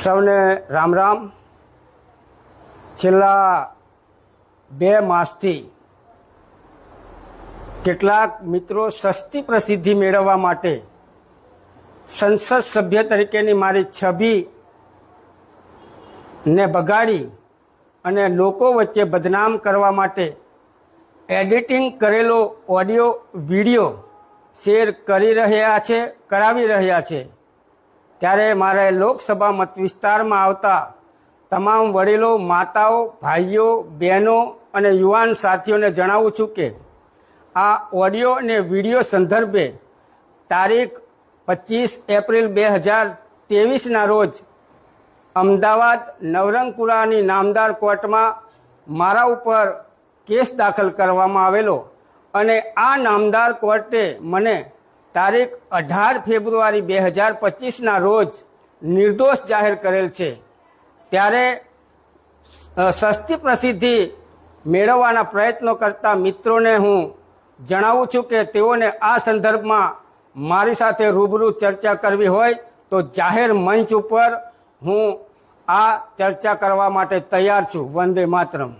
સૌને રામ રામ। છેલ્લા 2 માસથી કેટલાક મિત્રો સસ્તી પ્રસિદ્ધિ મેળવવા માટે સંસદ સભ્ય તરીકેની મારી છબીને બગાડી અને લોકો વચ્ચે બદનામ કરવા માટે એડિટિંગ કરેલો ઓડિયો વિડીયો શેર કરાવી રહ્યા છે। ત્યારે મારે લોકસભા મત વિસ્તારમાં આવતા તમામ વડીલો, માતાઓ, ભાઈઓ, બહેનો અને યુવાન સાથીઓને જણાવું છું કે આ ઓડિયો અને વિડીયો સંદર્ભે તારીખ 25 એપ્રિલ 2023ના રોજ અમદાવાદ નવરંગપુરાની નામદાર કોર્ટમાં મારા ઉપર કેસ દાખલ કરવામાં આવેલો અને આ નામદાર કોર્ટે મને તારીખ 18 ફેબ્રુઆરી 2025ના રોજ નિર્દોષ જાહેર કરેલ છે। ત્યારે સસ્તી પ્રસિદ્ધિ મેળવવાના પ્રયત્નો કરતા મિત્રોને હું જણાવું છું કે તેઓને આ સંદર્ભમાં મારી સાથે રૂબરૂ ચર્ચા કરવી હોય તો જાહેર મંચ ઉપર હું આ ચર્ચા કરવા માટે તૈયાર છું। વંદે માતરમ।